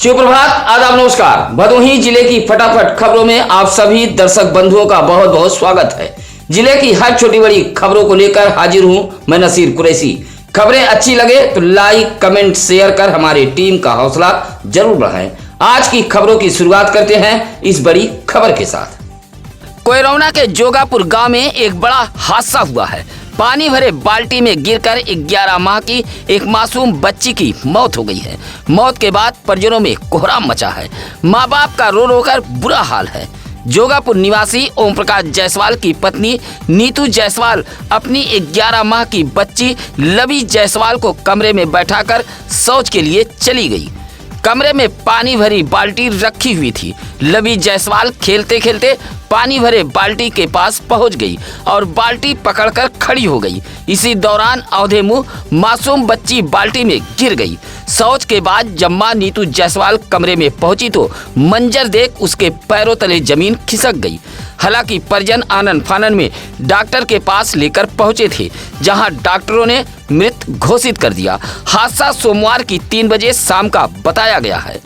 सुप्रभात, आदाब, नमस्कार। भदोही जिले की फटाफट खबरों में आप सभी दर्शक बंधुओं का बहुत बहुत स्वागत है। जिले की हर छोटी बड़ी खबरों को लेकर हाजिर हूं मैं नसीर कुरैशी। खबरें अच्छी लगे तो लाइक, कमेंट, शेयर कर हमारी टीम का हौसला जरूर बढ़ाएं। आज की खबरों की शुरुआत करते हैं इस बड़ी खबर के साथ। कोयरौना के जोगापुर गांव में एक बड़ा हादसा हुआ है। पानी भरे बाल्टी में गिरकर 11 माह की एक मासूम बच्ची की मौत हो गई है। मौत के बाद परिजनों में कोहराम मचा है। माँ बाप का रो रो कर बुरा हाल है। जोगापुर निवासी ओम प्रकाश जायसवाल की पत्नी नीतू जायसवाल अपनी 11 माह की बच्ची लवी जायसवाल को कमरे में बैठाकर शौच के लिए चली गई। कमरे में पानी भरी बाल्टी रखी हुई थी। लवी जायसवाल खेलते खेलते पानी भरे बाल्टी के पास पहुंच गई और बाल्टी पकड़कर खड़ी हो गई। इसी दौरान औंधे मुंह मासूम बच्ची बाल्टी में गिर गई। शौच के बाद जब मां नीतू जायसवाल कमरे में पहुंची तो मंजर देख उसके पैरों तले जमीन खिसक गई। हालांकि परिजन आनन फानन में डॉक्टर के पास लेकर पहुंचे थे, जहां डॉक्टरों ने मृत घोषित कर दिया। हादसा सोमवार की 3 बजे शाम का बताया गया है।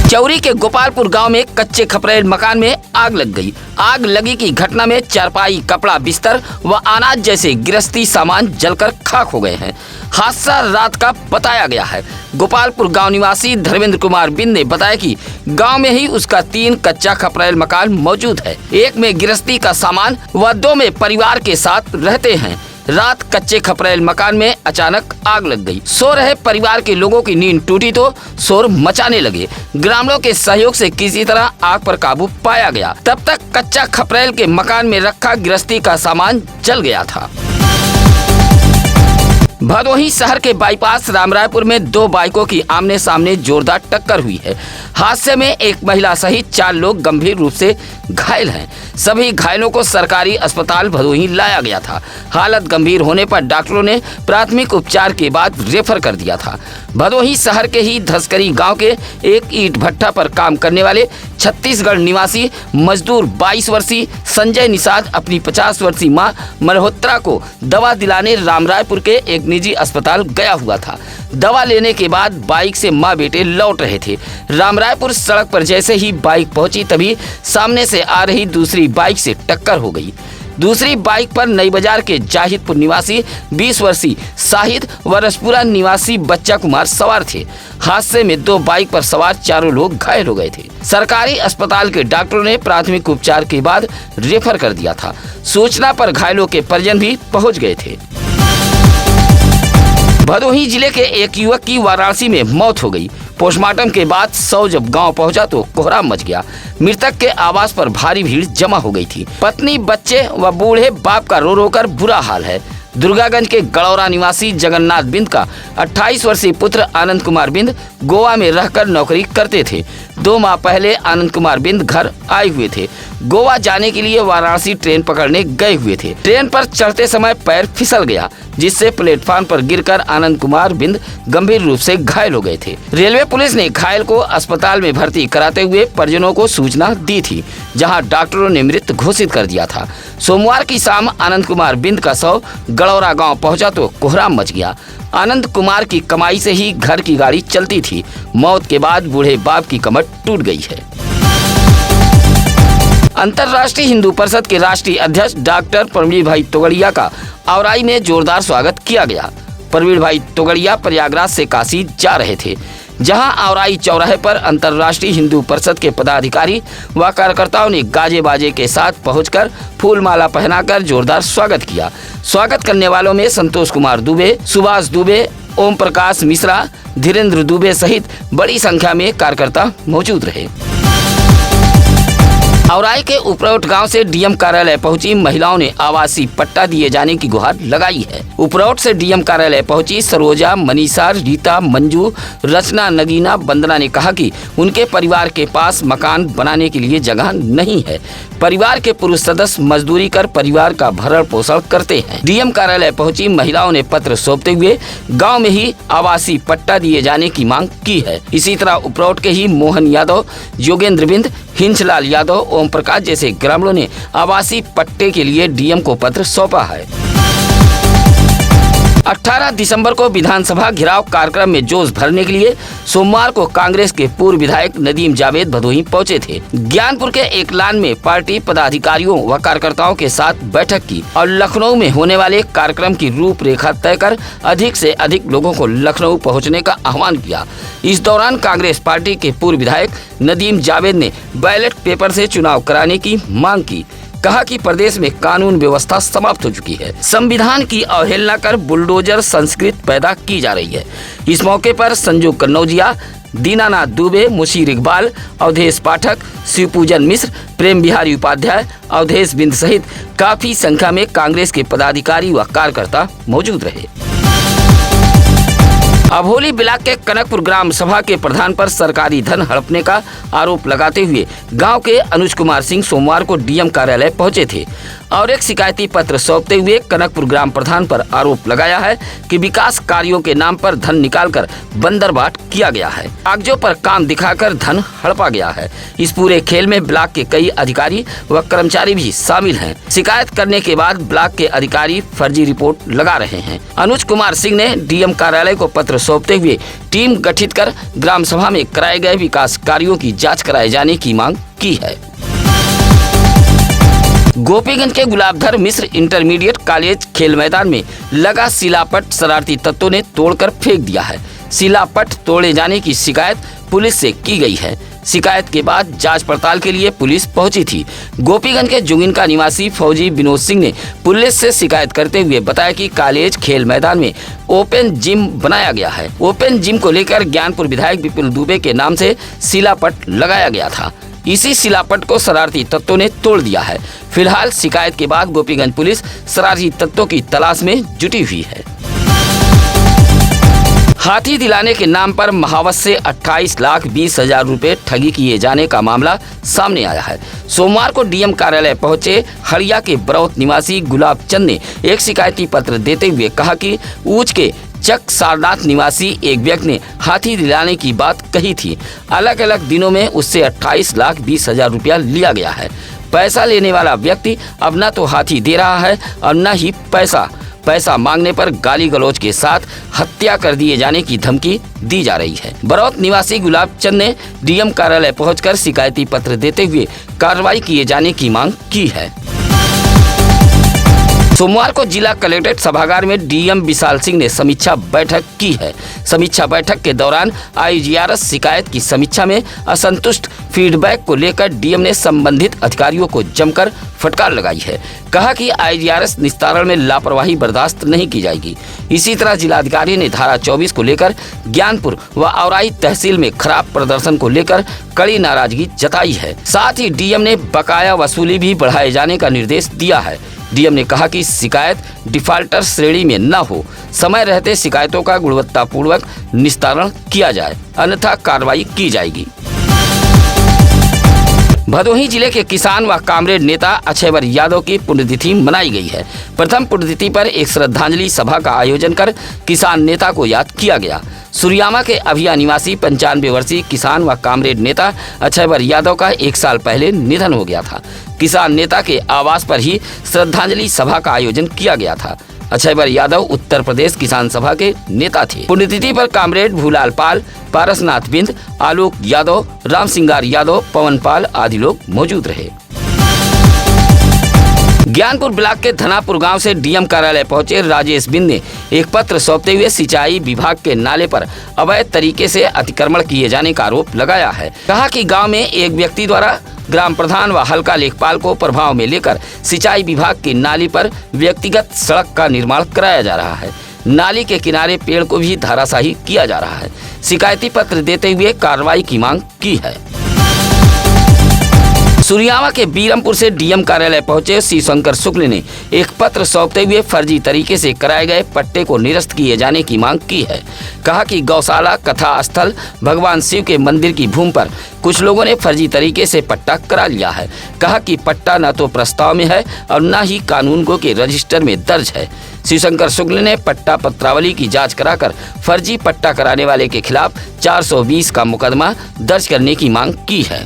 चौरी के गोपालपुर गांव में कच्चे खपरेल मकान में आग लग गई। आग लगी की घटना में चारपाई, कपड़ा, बिस्तर व अनाज जैसे गृहस्थी सामान जलकर खाक हो गए हैं। हादसा रात का बताया गया है। गोपालपुर गांव निवासी धर्मेंद्र कुमार बिंद ने बताया कि गांव में ही उसका 3 कच्चा खपरेल मकान मौजूद है। एक में गृहस्थी का सामान व 2 में परिवार के साथ रहते हैं। रात कच्चे खपरेल मकान में अचानक आग लग गई। सो रहे परिवार के लोगों की नींद टूटी तो शोर मचाने लगे। ग्रामीणों के सहयोग से किसी तरह आग पर काबू पाया गया। तब तक कच्चा खपरेल के मकान में रखा गृहस्थी का सामान जल गया था। भदोही शहर के बाईपास रामरायपुर में 2 बाइकों की आमने सामने जोरदार टक्कर हुई है। हादसे में एक महिला सहित 4 लोग गंभीर रूप से घायल हैं। सभी घायलों को सरकारी अस्पताल भदोही लाया गया था। हालत गंभीर होने पर डॉक्टरों ने प्राथमिक उपचार के बाद रेफर कर दिया था। भदोही शहर के ही धसकरी गांव के एक ईंट भट्टा पर काम करने वाले छत्तीसगढ़ निवासी मजदूर 22 वर्षीय संजय निषाद अपनी 50 वर्षीय मां मल्होत्रा को दवा दिलाने रामरायपुर के एक निजी अस्पताल गया हुआ था। दवा लेने के बाद बाइक से मां बेटे लौट रहे थे। रामरायपुर सड़क पर जैसे ही बाइक पहुंची तभी सामने से आ रही दूसरी बाइक से टक्कर हो गई। दूसरी बाइक पर नई बाजार के जाहिदपुर निवासी 20 वर्षीय शाहिद व रसपुरा निवासी बच्चा कुमार सवार थे। हादसे में 2 बाइक पर सवार 4 लोग घायल हो गए थे। सरकारी अस्पताल के डॉक्टरों ने प्राथमिक उपचार के बाद रेफर कर दिया था। सूचना पर घायलों के परिजन भी पहुंच गए थे। भदोही जिले के एक युवक की वाराणसी में मौत हो गई। पोस्टमार्टम के बाद शव जब गांव पहुंचा तो कोहराम मच गया। मृतक के आवास पर भारी भीड़ जमा हो गई थी। पत्नी, बच्चे व बूढ़े बाप का रो रो कर बुरा हाल है। दुर्गागंज के गड़ौरा निवासी जगन्नाथ बिंद का 28 वर्षीय पुत्र आनंद कुमार बिंद गोवा में रहकर नौकरी करते थे। 2 माह पहले आनंद कुमार बिंद घर आए हुए थे। गोवा जाने के लिए वाराणसी ट्रेन पकड़ने गए हुए थे। ट्रेन पर चढ़ते समय पैर फिसल गया, जिससे प्लेटफार्म पर गिरकर आनंद कुमार बिंद गंभीर रूप से घायल हो गए थे। रेलवे पुलिस ने घायल को अस्पताल में भर्ती कराते हुए परिजनों को सूचना दी थी, जहां डॉक्टरों ने मृत घोषित कर दिया था। सोमवार की शाम आनंद कुमार बिंद का शव गड़ौरा गांव पहुंचा तो कोहराम मच गया। आनंद कुमार की कमाई से ही घर की गाड़ी चलती थी। मौत के बाद बूढ़े बाप की कमर टूट गई है। अंतर्राष्ट्रीय हिंदू परिषद के राष्ट्रीय अध्यक्ष डॉक्टर प्रवीण भाई तोगड़िया का औराई में जोरदार स्वागत किया गया। प्रवीण भाई तोगड़िया प्रयागराज से काशी जा रहे थे, जहां औराई चौराहे पर अंतर्राष्ट्रीय हिंदू परिषद के पदाधिकारी व कार्यकर्ताओं ने गाजे बाजे के साथ पहुंचकर फूलमाला पहनाकर जोरदार स्वागत किया। स्वागत करने वालों में संतोष कुमार दुबे, सुभाष दुबे, ओम प्रकाश मिश्रा, धीरेन्द्र दुबे सहित बड़ी संख्या में कार्यकर्ता मौजूद रहे। औराई के उपरोट गांव से डीएम कार्यालय पहुंची महिलाओं ने आवासीय पट्टा दिए जाने की गुहार लगाई है। उपरोट से डीएम कार्यालय पहुंची सरोजा, मनीषा, रीता, मंजू, रचना, नगीना, वंदना ने कहा कि उनके परिवार के पास मकान बनाने के लिए जगह नहीं है। परिवार के पुरुष सदस्य मजदूरी कर परिवार का भरण पोषण करते हैं। डीएम कार्यालय पहुंची महिलाओं ने पत्र सौंपते हुए गाँव में ही आवासीय पट्टा दिए जाने की मांग की है। इसी तरह उपरोट के ही मोहन यादव, योगेंद्र बिंद, हिंसलाल यादव, ओम प्रकाश जैसे ग्रामीणों ने आवासीय पट्टे के लिए डीएम को पत्र सौंपा है। 18 दिसंबर को विधानसभा घेराव कार्यक्रम में जोश भरने के लिए सोमवार को कांग्रेस के पूर्व विधायक नदीम जावेद भदोही पहुंचे थे। ज्ञानपुर के एकलान में पार्टी पदाधिकारियों व कार्यकर्ताओं के साथ बैठक की और लखनऊ में होने वाले कार्यक्रम की रूपरेखा तय कर अधिक से अधिक लोगों को लखनऊ पहुंचने का आह्वान किया। इस दौरान कांग्रेस पार्टी के पूर्व विधायक नदीम जावेद ने बैलेट पेपर से चुनाव कराने की मांग की। कहा कि प्रदेश में कानून व्यवस्था समाप्त हो चुकी है, संविधान की अवहेलना कर बुलडोजर संस्कृत पैदा की जा रही है। इस मौके पर संजू कन्नौजिया, दीनानाथ दुबे, मुशीर इकबाल, अवधेश पाठक, शिवपूजन मिश्र, प्रेम बिहारी उपाध्याय, अवधेश बिंद सहित काफी संख्या में कांग्रेस के पदाधिकारी व कार्यकर्ता मौजूद रहे। अभोली ब्लॉक के कनकपुर ग्राम सभा के प्रधान पर सरकारी धन हड़पने का आरोप लगाते हुए गांव के अनुज कुमार सिंह सोमवार को डीएम कार्यालय पहुंचे थे और एक शिकायती पत्र सौंपते हुए कनकपुर ग्राम प्रधान पर आरोप लगाया है कि विकास कार्यों के नाम पर धन निकालकर बंदरबाट किया गया है, कागजों पर काम दिखाकर धन हड़पा गया है। इस पूरे खेल में ब्लॉक के कई अधिकारी व कर्मचारी भी शामिल हैं। शिकायत करने के बाद ब्लॉक के अधिकारी फर्जी रिपोर्ट लगा रहे हैं। अनुज कुमार सिंह ने डीएम कार्यालय को पत्र सौंपते हुए टीम गठित कर ग्राम सभा में कराए गए विकास कार्यों की जांच कराए जाने की मांग की है। गोपीगंज के गुलाबधर मिश्र इंटरमीडिएट कॉलेज खेल मैदान में लगा शिलापट शरारती तत्वों ने तोड़कर फेंक दिया है। शिलापट तोड़े जाने की शिकायत पुलिस से की गई है। शिकायत के बाद जांच पड़ताल के लिए पुलिस पहुंची थी। गोपीगंज के जुगिनका निवासी फौजी विनोद सिंह ने पुलिस से शिकायत करते हुए बताया कि कॉलेज खेल मैदान में ओपन जिम बनाया गया है। ओपन जिम को लेकर ज्ञानपुर विधायक विपुल दुबे के नाम से शिलापट लगाया गया था। इसी शिलापट को शरारती तत्वों ने तोड़ दिया है। फिलहाल शिकायत के बाद गोपीगंज पुलिस शरारती तत्वों की तलाश में जुटी हुई है। हाथी दिलाने के नाम पर महावत से 28,20,000 रुपए ठगी किए जाने का मामला सामने आया है। सोमवार को डीएम कार्यालय पहुंचे हड़िया के बरौत निवासी गुलाब चंद ने एक शिकायती पत्र देते हुए कहा कि ऊंच के चक सारनाथ निवासी एक व्यक्ति ने हाथी दिलाने की बात कही थी। अलग अलग दिनों में उससे 28,20,000 रुपया लिया गया है। पैसा लेने वाला व्यक्ति अब न तो हाथी दे रहा है और न ही पैसा मांगने पर गाली गलौज के साथ हत्या कर दिए जाने की धमकी दी जा रही है। बरौत निवासी गुलाब चंद ने डीएम कार्यालय पहुंचकर शिकायती पत्र देते हुए कार्रवाई किए जाने की मांग की है। सोमवार को जिला कलेक्ट्रेट सभागार में डीएम विशाल सिंह ने समीक्षा बैठक की है। समीक्षा बैठक के दौरान आईजीआरएस शिकायत की समीक्षा में असंतुष्ट फीडबैक को लेकर डीएम ने संबंधित अधिकारियों को जमकर फटकार लगाई है। कहा कि आईजीआरएस निस्तारण में लापरवाही बर्दाश्त नहीं की जाएगी। इसी तरह जिलाधिकारी ने धारा 24 को लेकर ज्ञानपुर व औराई तहसील में खराब प्रदर्शन को लेकर कड़ी नाराजगी जताई है। साथ ही डीएम ने बकाया वसूली भी बढ़ाए जाने का निर्देश दिया है। डीएम ने कहा कि शिकायत डिफाल्टर श्रेणी में न हो, समय रहते शिकायतों का गुणवत्तापूर्वक निस्तारण किया जाए, अन्यथा कार्रवाई की जाएगी। भदोही जिले के किसान व कामरेड नेता अक्षयवर यादव की पुण्यतिथि मनाई गई है। प्रथम पुण्यतिथि पर एक श्रद्धांजलि सभा का आयोजन कर किसान नेता को याद किया गया। सुरियामा के अभिया निवासी 95 वर्षीय किसान व कामरेड नेता अक्षयवर यादव का 1 साल पहले निधन हो गया था। किसान नेता के आवास पर ही श्रद्धांजलि सभा का आयोजन किया गया था। अक्षयवर यादव उत्तर प्रदेश किसान सभा के नेता थे। पुण्यतिथि पर कामरेड भूलाल पाल, पारसनाथ बिंद, आलोक यादव, राम सिंगार यादव, पवन पाल आदि लोग मौजूद रहे। ज्ञानपुर ब्लॉक के धनापुर गांव से डीएम कार्यालय पहुंचे राजेश बिंद ने एक पत्र सौंपते हुए सिंचाई विभाग के नाले पर अवैध तरीके से अतिक्रमण किए जाने का आरोप लगाया है। कहा कि गांव में एक व्यक्ति द्वारा ग्राम प्रधान व हल्का लेखपाल को प्रभाव में लेकर सिंचाई विभाग की नाली पर व्यक्तिगत सड़क का निर्माण कराया जा रहा है। नाली के किनारे पेड़ को भी धराशायी किया जा रहा है। शिकायती पत्र देते हुए कार्रवाई की मांग की है। सुरियामा के बीरमपुर से डीएम कार्यालय पहुंचे शिवशंकर शुक्ल ने एक पत्र सौंपते हुए फर्जी तरीके से कराए गए पट्टे को निरस्त किए जाने की मांग की है। कहा कि गौशाला, कथा स्थल, भगवान शिव के मंदिर की भूमि पर कुछ लोगों ने फर्जी तरीके से पट्टा करा लिया है। कहा कि पट्टा न तो प्रस्ताव में है और न ही कानूनगो के रजिस्टर में दर्ज है। शिवशंकर शुक्ल ने पट्टा पत्रावली की जांच कराकर फर्जी पट्टा कराने वाले के खिलाफ 420 का मुकदमा दर्ज करने की मांग की है।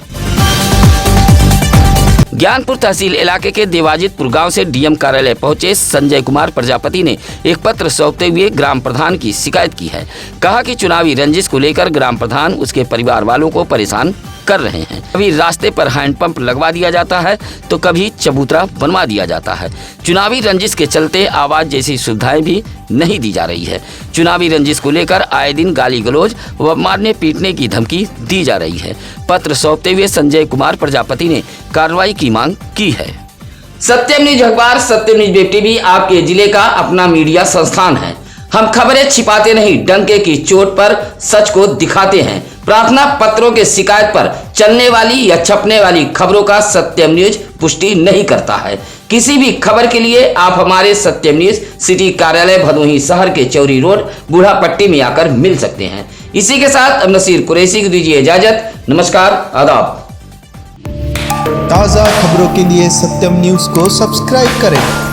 ज्ञानपुर तहसील इलाके के देवाजितपुर गांव से डीएम कार्यालय पहुंचे संजय कुमार प्रजापति ने एक पत्र सौंपते हुए ग्राम प्रधान की शिकायत की है। कहा कि चुनावी रंजिश को लेकर ग्राम प्रधान उसके परिवार वालों को परेशान कर रहे हैं। कभी रास्ते पर हैंडपंप लगवा दिया जाता है तो कभी चबूतरा बनवा दिया जाता है। चुनावी रंजिश के चलते आवास जैसी सुविधाएं भी नहीं दी जा रही है। चुनावी रंजिश को लेकर आए दिन गाली गलौज व मारने पीटने की धमकी दी जा रही है। पत्र सौंपते हुए संजय कुमार प्रजापति ने कार्रवाई की मांग की है। सत्यम न्यूज अखबार, सत्यम न्यूज वेब टीवी आपके जिले का अपना मीडिया संस्थान है। हम खबरें छिपाते नहीं, डंके की चोट पर सच को दिखाते हैं। प्रार्थना पत्रों के शिकायत पर चलने वाली या छपने वाली खबरों का सत्यम न्यूज पुष्टि नहीं करता है। किसी भी खबर के लिए आप हमारे सत्यम न्यूज सिटी कार्यालय भदोही शहर के चौरी रोड बूढ़ा पट्टी में आकर मिल सकते हैं। इसी के साथ अब नसीर कुरैशी को दीजिए इजाजत। नमस्कार, आदाब। ताज़ा खबरों के लिए सत्यम न्यूज़ को सब्सक्राइब करें।